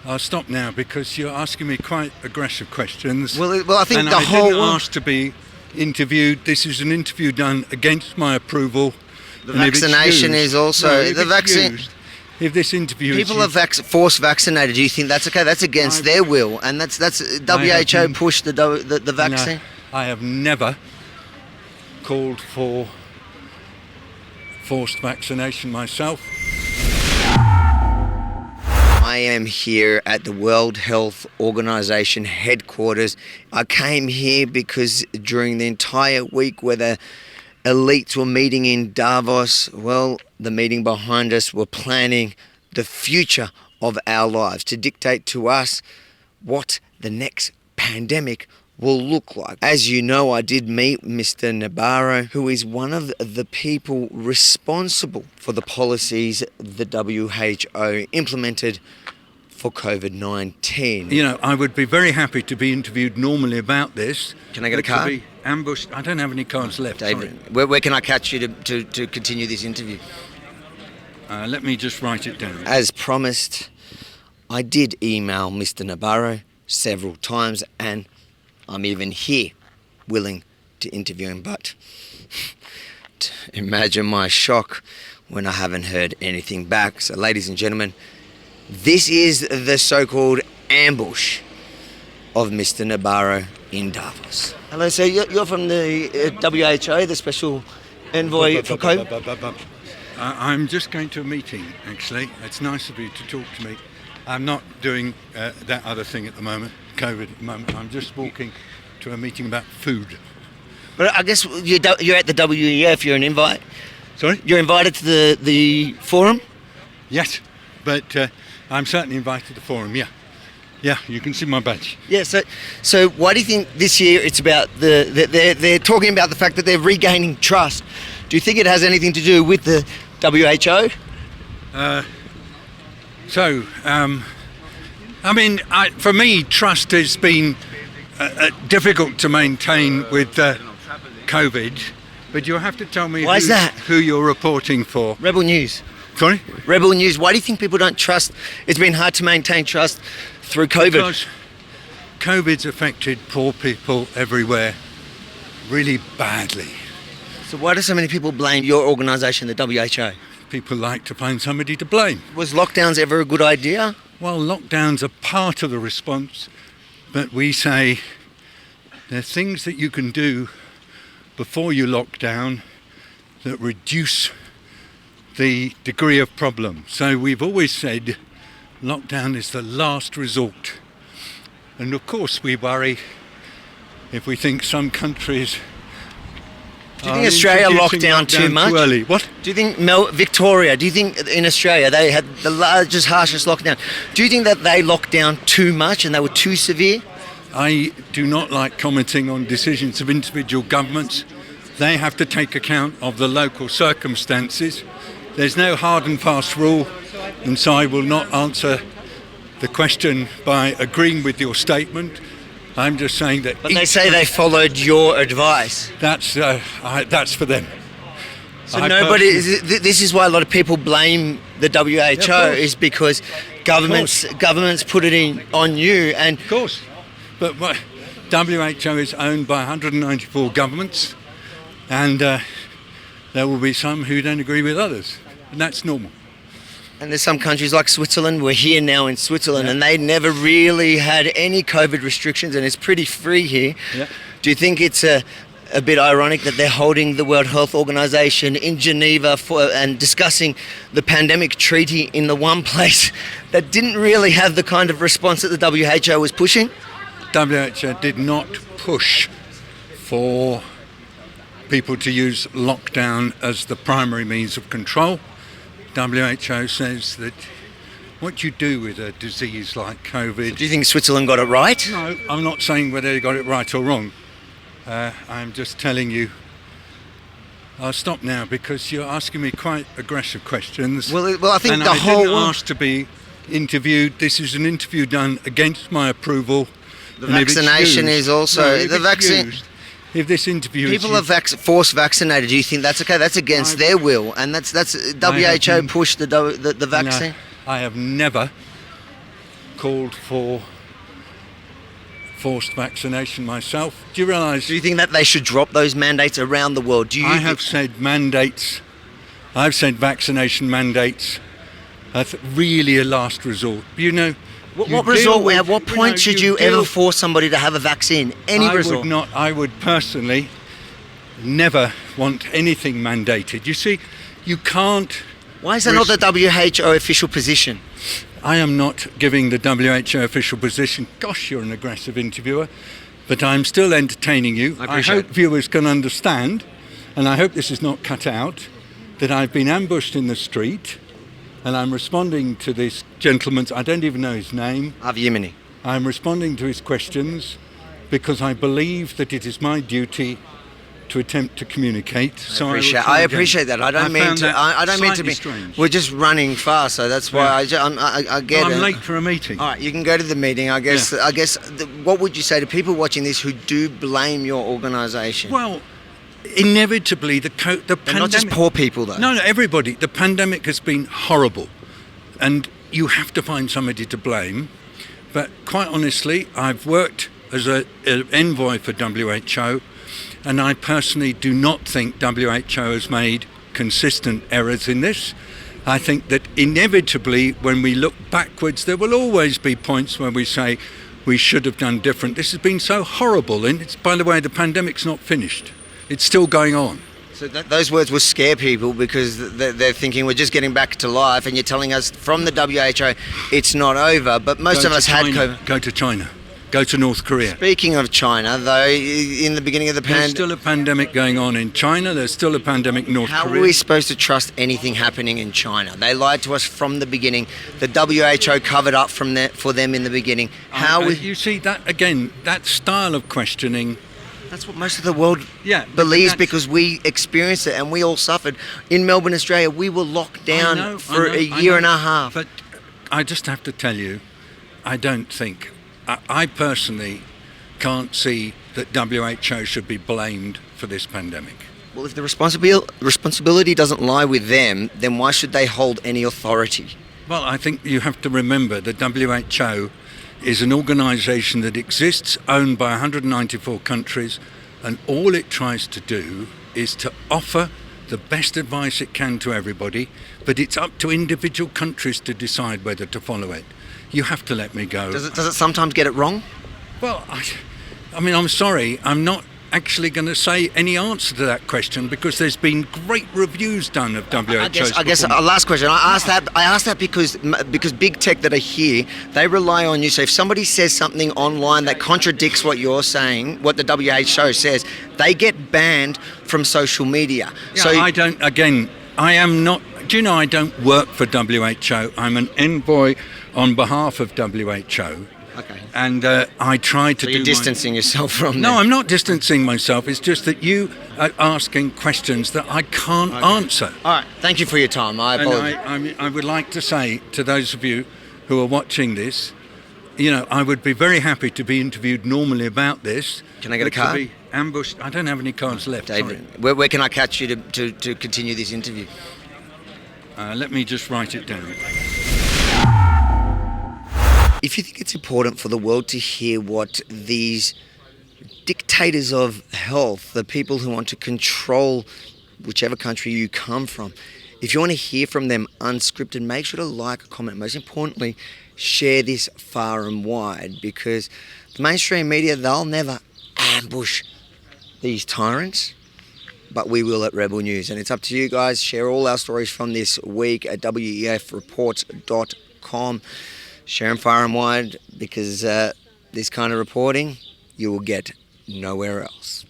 I'll stop now because you're asking me quite aggressive questions. Well, I think and the I whole didn't ask to be interviewed. This is an interview done against my approval. the vaccination is also the vaccine. If this interview People are force vaccinated. Do you think that's okay? That's against their will, and that's WHO pushed the vaccine. I have never called for forced vaccination myself. I am here at the World Health Organization headquarters. I came here because during the entire week where the elites were meeting in Davos, well, the meeting behind us were planning the future of our lives to dictate to us what the next pandemic will look like. As you know, I did meet Mr. Nabarro, who is one of the people responsible for the policies the WHO implemented for COVID-19. You know, I would be very happy to be interviewed normally about this. Can I get a card? To be ambushed. I don't have any cards left. David, where can I catch you to continue this interview? Let me just write it down. As promised, I did email Mr. Nabarro several times, and I'm even here willing to interview him, but imagine my shock when I haven't heard anything back. So ladies and gentlemen, this is the so-called ambush of Mr. Nabarro in Davos. Hello, sir. You're from the WHO, the special envoy for COVID? I'm just going to a meeting, actually. It's nice of you to talk to me. I'm not doing that other thing at the moment, COVID at the moment. I'm just walking to a meeting about food. But I guess you're at the WEF, you're an invite. Sorry? You're invited to the forum? Yes, but I'm certainly invited to the forum, yeah. Yeah, you can see my badge. Yeah, so why do you think this year it's about they're talking about the fact that they're regaining trust? Do you think it has anything to do with the WHO? For me, trust has been difficult to maintain with COVID, but you'll have to tell me who you're reporting for. Rebel News. Sorry? Rebel News. Why do you think people don't trust? It's been hard to maintain trust through COVID. Because COVID's affected poor people everywhere really badly. So why do so many people blame your organisation, the WHO? People like to find somebody to blame. Was lockdowns ever a good idea? Well, lockdowns are part of the response, but we say there are things that you can do before you lock down that reduce the degree of problem. So we've always said lockdown is the last resort. And of course we worry if we think some countries do you think Australia locked down too much? Too early. What? Do you think Victoria, do you think in Australia they had the largest, harshest lockdown? Do you think that they locked down too much and they were too severe? I do not like commenting on decisions of individual governments. They have to take account of the local circumstances. There's no hard and fast rule, and so I will not answer the question by agreeing with your statement. I'm just saying that. But they say they followed your advice. That's for them. So this is why a lot of people blame the WHO, is because governments put it on you. And of course, but WHO is owned by 194 governments, and there will be some who don't agree with others, and that's normal. And there's some countries like Switzerland, we're here now in Switzerland, and they never really had any COVID restrictions, and it's pretty free here. Yeah. Do you think it's a bit ironic that they're holding the World Health Organization in Geneva and discussing the pandemic treaty in the one place that didn't really have the kind of response that the WHO was pushing? WHO did not push for people to use lockdown as the primary means of control. WHO says that what you do with a disease like COVID... So do you think Switzerland got it right? No, I'm not saying whether they got it right or wrong. I'm just telling you. I'll stop now because you're asking me quite aggressive questions. Well, I think and I didn't ask to be interviewed. This is an interview done against my approval. The vaccination is also... the vaccine... If this interview people are force vaccinated, do you think that's okay? That's against their will, and that's WHO pushed the vaccine. I have never called for forced vaccination myself. Do you realise? Do you think that they should drop those mandates around the world? I have said mandates. I've said vaccination mandates. That's really a last resort. You know. What resort? At what point should you ever force somebody to have a vaccine? Any resort? I would personally never want anything mandated. You see, you can't. Why is that not the WHO official position? I am not giving the WHO official position. Gosh, you're an aggressive interviewer. But I'm still entertaining you. I hope viewers can understand, and I hope this is not cut out, that I've been ambushed in the street, and I'm responding to this gentleman's, I don't even know his name. Avi Yemini. I'm responding to his questions because I believe that it is my duty to attempt to communicate. I appreciate that. I don't mean to be. Strange. We're just running fast, so that's why I get it. I'm late for a meeting. All right, you can go to the meeting. I guess. What would you say to people watching this who do blame your organisation? Well, inevitably the pandemic. Not just poor people, though. No, everybody. The pandemic has been horrible, and you have to find somebody to blame. But quite honestly, I've worked as an envoy for WHO. And I personally do not think WHO has made consistent errors in this. I think that inevitably, when we look backwards, there will always be points where we say we should have done different. This has been so horrible. And it's, by the way, the pandemic's not finished. It's still going on. So those words will scare people because they're thinking we're just getting back to life, and you're telling us from the WHO it's not over. But most of us had COVID. Go to China. Go to North Korea. Speaking of China, though, in the beginning of the pandemic... There's still a pandemic going on in China. There's still a pandemic in North Korea. How are we supposed to trust anything happening in China? They lied to us from the beginning. The WHO covered up for them in the beginning. You see, that again, that style of questioning... That's what most of the world believes because we experienced it and we all suffered. In Melbourne, Australia, we were locked down for a year and a half. But I just have to tell you, I don't think... I personally can't see that WHO should be blamed for this pandemic. Well, if the responsibility doesn't lie with them, then why should they hold any authority? Well, I think you have to remember the WHO is an organisation that exists, owned by 194 countries, and all it tries to do is to offer the best advice it can to everybody, but it's up to individual countries to decide whether to follow it. You have to let me go. Does it sometimes get it wrong? Well, I mean, I'm sorry. I'm not actually going to say any answer to that question because there's been great reviews done of WHO's I guess last question. I asked that because big tech that are here, they rely on you. So if somebody says something online that contradicts what you're saying, what the WHO says, they get banned from social media. Yeah, so I am not. Do you know I don't work for WHO? I'm an envoy on behalf of WHO. Okay. And I try to do. So you're distancing yourself from them? No, I'm not distancing myself. It's just that you are asking questions that I can't answer. All right. Thank you for your time. I apologize. And I would like to say to those of you who are watching this, you know, I would be very happy to be interviewed normally about this. Can I get a card? To be ambushed. I don't have any cards left. David, where can I catch you to continue this interview? Let me just write it down. If you think it's important for the world to hear what these dictators of health, the people who want to control whichever country you come from, if you want to hear from them unscripted, make sure to like, comment. Most importantly, share this far and wide because the mainstream media, they'll never ambush these tyrants, but we will at Rebel News. And it's up to you guys. Share all our stories from this week at wefreports.com. Share them far and wide because this kind of reporting you will get nowhere else.